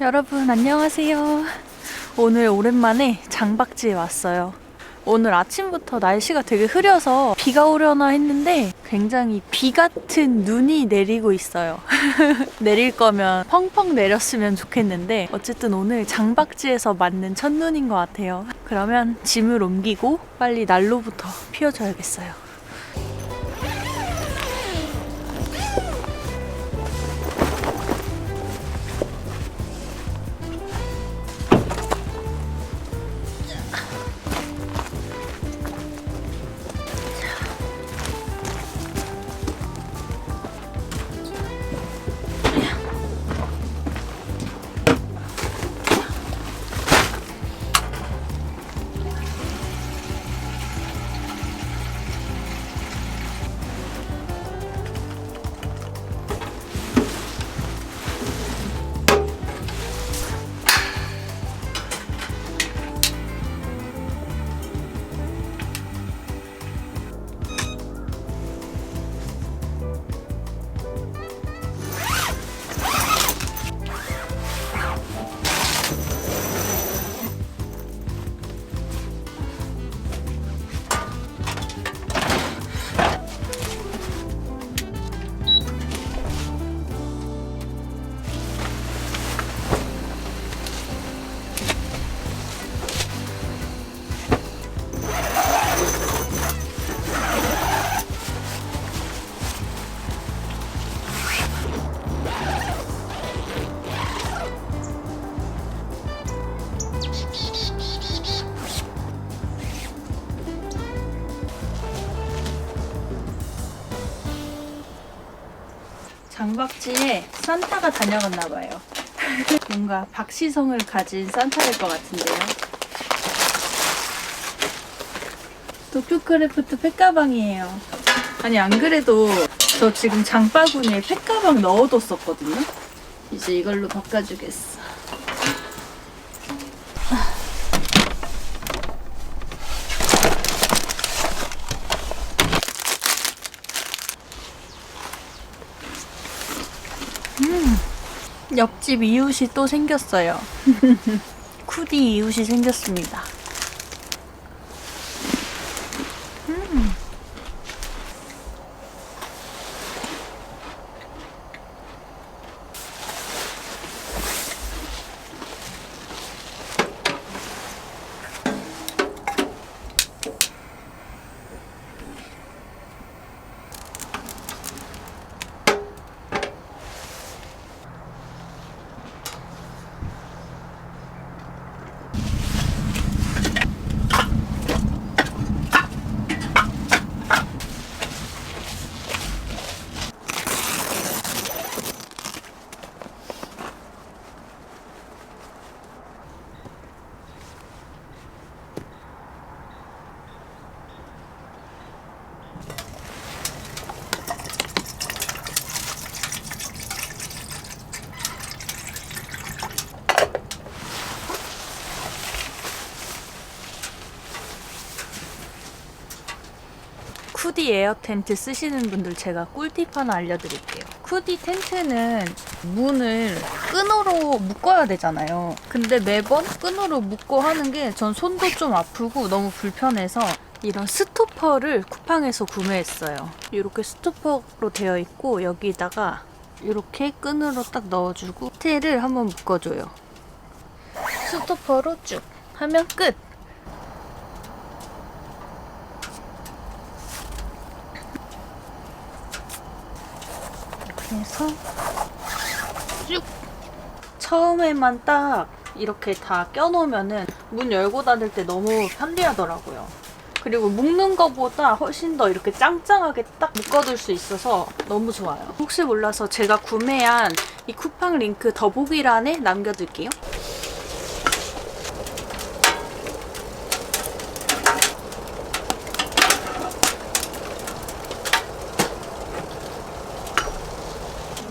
여러분 안녕하세요. 오늘 오랜만에 장박지에 왔어요. 오늘 아침부터 날씨가 되게 흐려서 비가 오려나 했는데 굉장히 비 같은 눈이 내리고 있어요. 내릴 거면 펑펑 내렸으면 좋겠는데 어쨌든 오늘 장박지에서 맞는 첫눈인 것 같아요. 그러면 짐을 옮기고 빨리 난로부터 피워줘야겠어요. 장박지에 산타가 다녀갔나 봐요. 뭔가 박시성을 가진 산타일 것 같은데요. 도쿄크래프트 팩가방이에요. 아니 안 그래도 저 지금 장바구니에 팩가방 넣어뒀었거든요. 이제 이걸로 바꿔주겠어. 옆집 이웃이 또 생겼어요. 쿠디 이웃이 생겼습니다. 쿠디 에어 텐트 쓰시는 분들 제가 꿀팁 하나 알려드릴게요. 쿠디 텐트는 문을 끈으로 묶어야 되잖아요. 근데 매번 끈으로 묶고 하는 게 전 손도 좀 아프고 너무 불편해서 이런 스토퍼를 쿠팡에서 구매했어요. 이렇게 스토퍼로 되어 있고 여기다가 이렇게 끈으로 딱 넣어주고 테를 한번 묶어줘요. 스토퍼로 쭉 하면 끝! 그래서 쭉 처음에만 딱 이렇게 다 껴놓으면은 문 열고 닫을 때 너무 편리하더라고요. 그리고 묶는 거보다 훨씬 더 이렇게 짱짱하게 딱 묶어둘 수 있어서 너무 좋아요. 혹시 몰라서 제가 구매한 이 쿠팡 링크 더보기란에 남겨둘게요.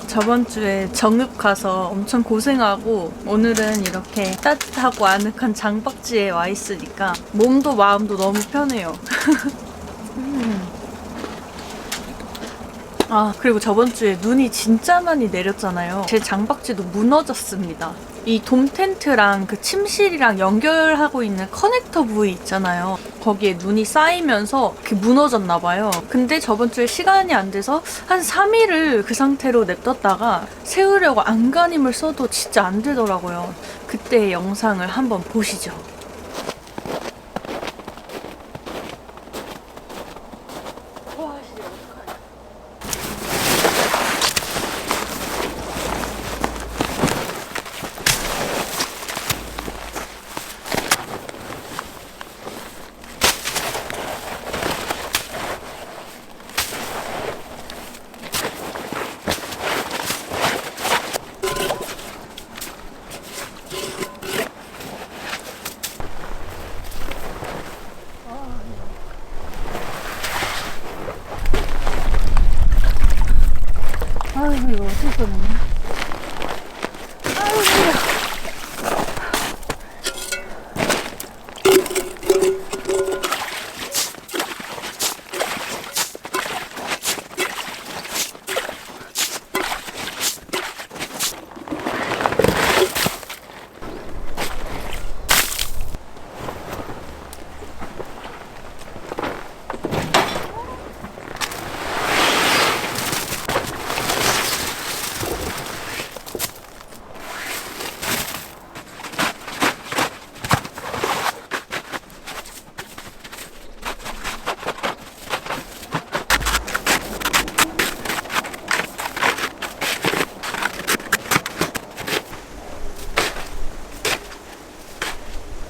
저번 주에 정읍 가서 엄청 고생하고 오늘은 이렇게 따뜻하고 아늑한 장박지에 와 있으니까 몸도 마음도 너무 편해요. 아, 그리고 저번 주에 눈이 진짜 많이 내렸잖아요. 제 장박지도 무너졌습니다. 이 돔 텐트랑 그 침실이랑 연결하고 있는 커넥터 부위 있잖아요. 거기에 눈이 쌓이면서 이렇게 무너졌나 봐요. 근데 저번 주에 시간이 안 돼서 한 3일을 그 상태로 냅뒀다가 세우려고 안간힘을 써도 진짜 안 되더라고요. 그때의 영상을 한번 보시죠. 아이고 이거 어떻게 끊었냐? 아이고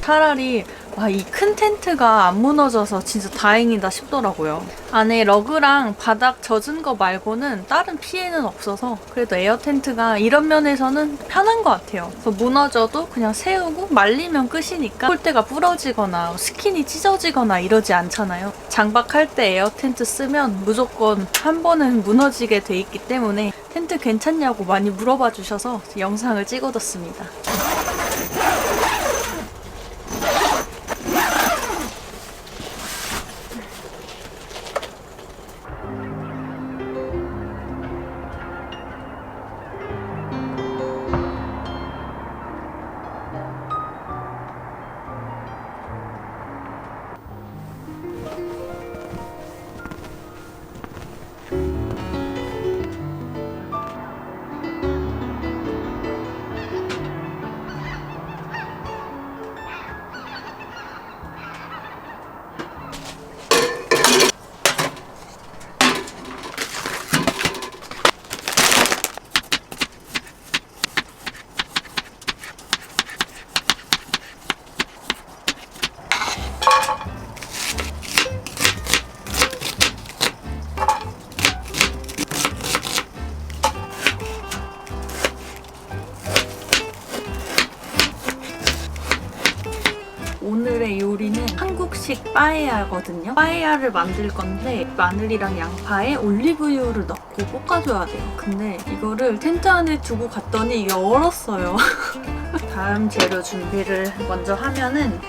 차라리 이 큰 텐트가 안 무너져서 진짜 다행이다 싶더라고요. 안에 러그랑 바닥 젖은 거 말고는 다른 피해는 없어서 그래도 에어 텐트가 이런 면에서는 편한 것 같아요. 그래서 무너져도 그냥 세우고 말리면 끝이니까 폴대가 부러지거나 스킨이 찢어지거나 이러지 않잖아요. 장박할 때 에어 텐트 쓰면 무조건 한 번은 무너지게 돼 있기 때문에 텐트 괜찮냐고 많이 물어봐 주셔서 영상을 찍어뒀습니다. 오늘의 요리는 한국식 빠에야거든요. 빠에야를 만들 건데 마늘이랑 양파에 올리브유를 넣고 볶아줘야 돼요. 근데 이거를 텐트 안에 두고 갔더니 이게 얼었어요. 다음 재료 준비를 먼저 하면은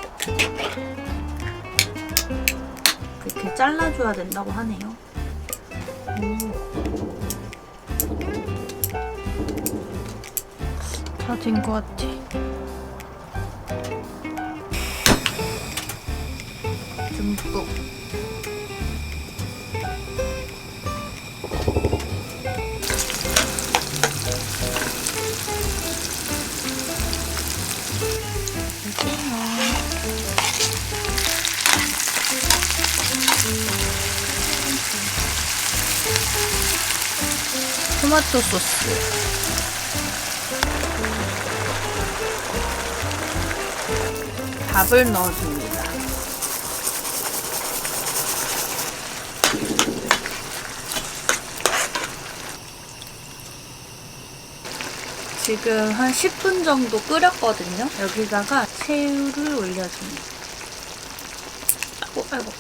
이렇게 잘라줘야 된다고 하네요. 다 된 것 같아. 듬뿍. 토마토 소스. 밥을 넣어줍니다. 지금 한 10분 정도 끓였거든요. 여기다가 새우를 올려줍니다. 아이고.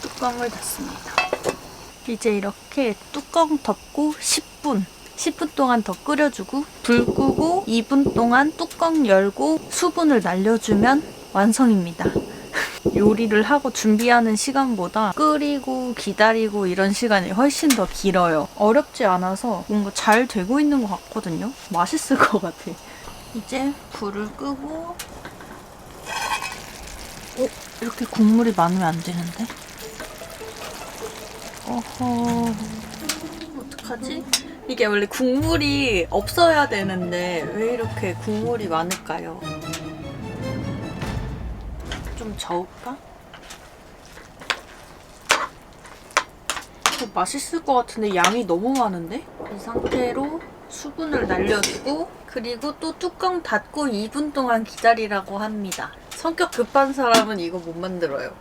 뚜껑을 닫습니다. 이제 이렇게 뚜껑 덮고 10분 동안 더 끓여주고 불 끄고 2분 동안 뚜껑 열고 수분을 날려주면 완성입니다. 요리를 하고 준비하는 시간보다 끓이고 기다리고 이런 시간이 훨씬 더 길어요. 어렵지 않아서 뭔가 잘 되고 있는 것 같거든요. 맛있을 것 같아. 이제 불을 끄고 이렇게 국물이 많으면 안 되는데? 어허, 어떡하지? 이게 원래 국물이 없어야 되는데 왜 이렇게 국물이 많을까요? 좀 저을까? 맛있을 것 같은데 양이 너무 많은데? 이 상태로 수분을 날려주고 그리고 또 뚜껑 닫고 2분 동안 기다리라고 합니다. 성격 급한 사람은 이거 못 만들어요.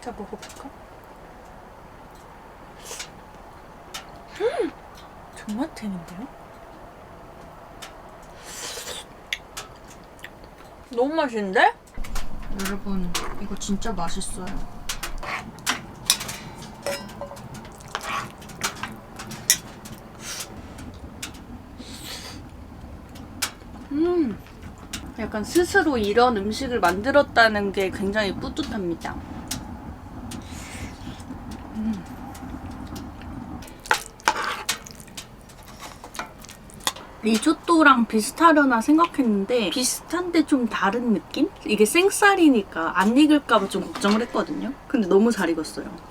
자, 먹어볼까? 정말 탱인데요? 너무 맛있는데? 여러분, 이거 진짜 맛있어요. 약간 스스로 이런 음식을 만들었다는 게 굉장히 뿌듯합니다. 리조또랑 비슷하려나 생각했는데 비슷한데 좀 다른 느낌? 이게 생쌀이니까 안 익을까봐 좀 걱정을 했거든요. 근데 너무 잘 익었어요.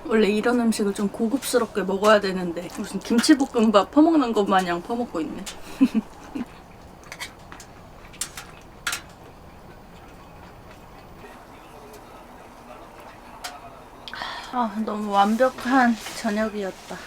원래 이런 음식을 좀 고급스럽게 먹어야 되는데 무슨 김치볶음밥 퍼먹는 것 마냥 퍼먹고 있네. 아, 너무 완벽한 저녁이었다.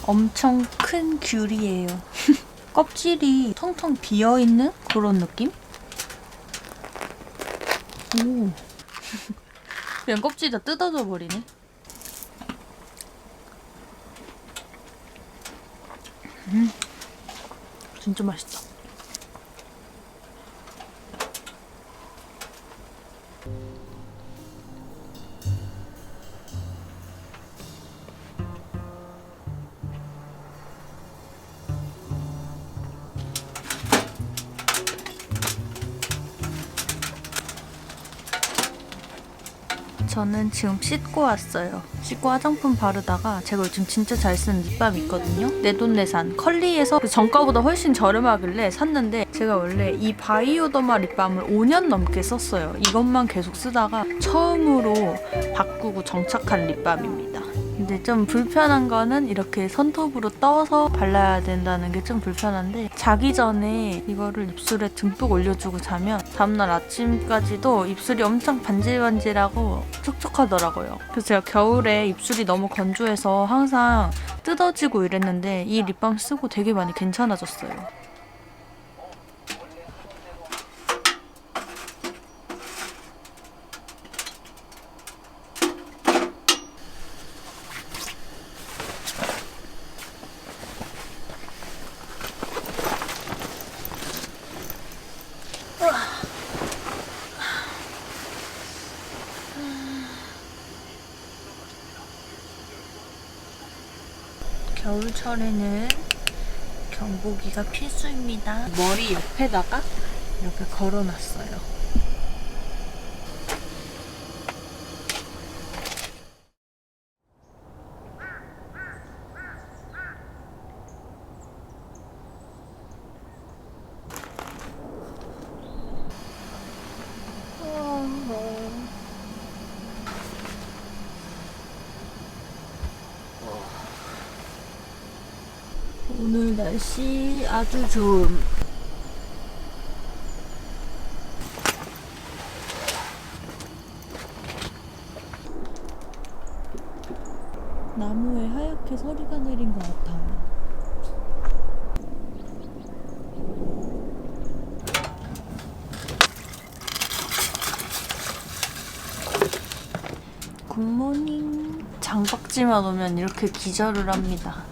엄청 큰 귤이에요. 껍질이 텅텅 비어있는 그런 느낌? 오. 그냥 껍질이 다 뜯어져 버리네. 진짜 맛있다. 저는 지금 씻고 왔어요. 씻고 화장품 바르다가 제가 요즘 진짜 잘 쓰는 립밤 있거든요. 내돈내산 컬리에서 그 정가보다 훨씬 저렴하길래 샀는데 제가 원래 이 바이오더마 립밤을 5년 넘게 썼어요. 이것만 계속 쓰다가 처음으로 바꾸고 정착한 립밤입니다. 근데 좀 불편한 거는 이렇게 손톱으로 떠서 발라야 된다는 게 좀 불편한데 자기 전에 이거를 입술에 듬뿍 올려주고 자면 다음날 아침까지도 입술이 엄청 반질반질하고 촉촉하더라고요. 그래서 제가 겨울에 입술이 너무 건조해서 항상 뜯어지고 이랬는데 이 립밤 쓰고 되게 많이 괜찮아졌어요. 겨울철에는 경보기가 필수입니다. 머리 옆에다가 이렇게 걸어놨어요. 오늘 날씨 아주 좋음. 나무에 하얗게 서리가 내린 것 같아요. 굿모닝. 장박지만 오면 이렇게 기절을 합니다.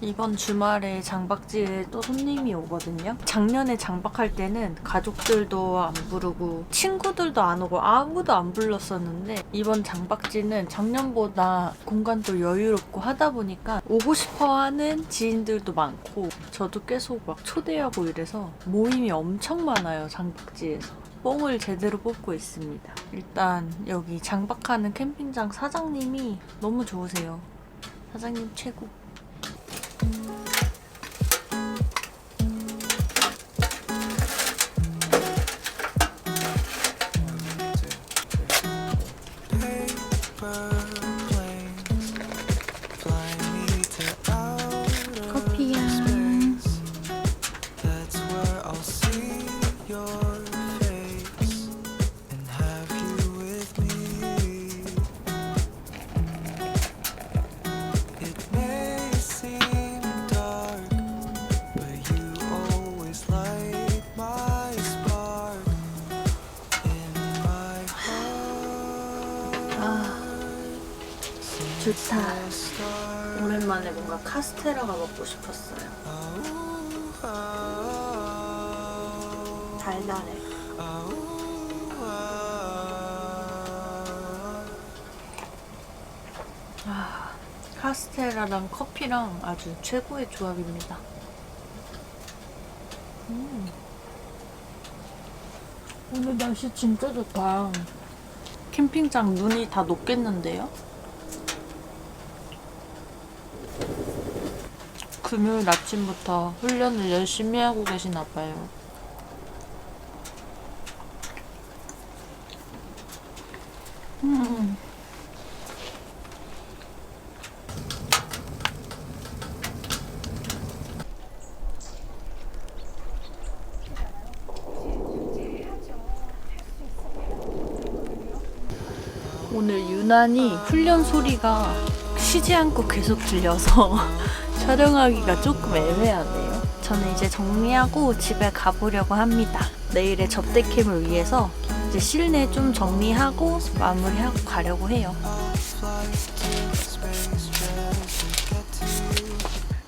이번 주말에 장박지에 또 손님이 오거든요. 작년에 장박할 때는 가족들도 안 부르고 친구들도 안 오고 아무도 안 불렀었는데 이번 장박지는 작년보다 공간도 여유롭고 하다 보니까 오고 싶어 하는 지인들도 많고 저도 계속 막 초대하고 이래서 모임이 엄청 많아요. 장박지에서. 뽕을 제대로 뽑고 있습니다. 일단 여기 장박하는 캠핑장 사장님이 너무 좋으세요. 사장님 최고. 커피야. 좋다. 오랜만에 뭔가 카스테라가 먹고 싶었어요. 달달해. 카스테라랑 커피랑 아주 최고의 조합입니다. 오늘 날씨 진짜 좋다. 캠핑장 눈이 다 녹겠는데요? 금요일 아침부터 훈련을 열심히 하고 계시나 봐요. 오늘 유난히 훈련 소리가 쉬지 않고 계속 들려서 촬영하기가 조금 애매하네요. 저는 이제 정리하고 집에 가보려고 합니다. 내일의 접대캠을 위해서 이제 실내 좀 정리하고 마무리하고 가려고 해요.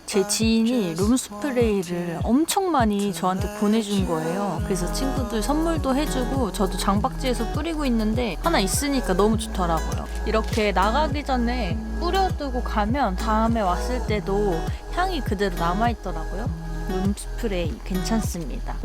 제 지인이 룸스프레이를 엄청 많이 저한테 보내준 거예요. 그래서 친구들 선물도 해주고 저도 장박지에서 뿌리고 있는데 하나 있으니까 너무 좋더라고요. 이렇게 나가기 전에 뿌려두고 가면 다음에 왔을 때도 향이 그대로 남아있더라고요. 룸스프레이 괜찮습니다.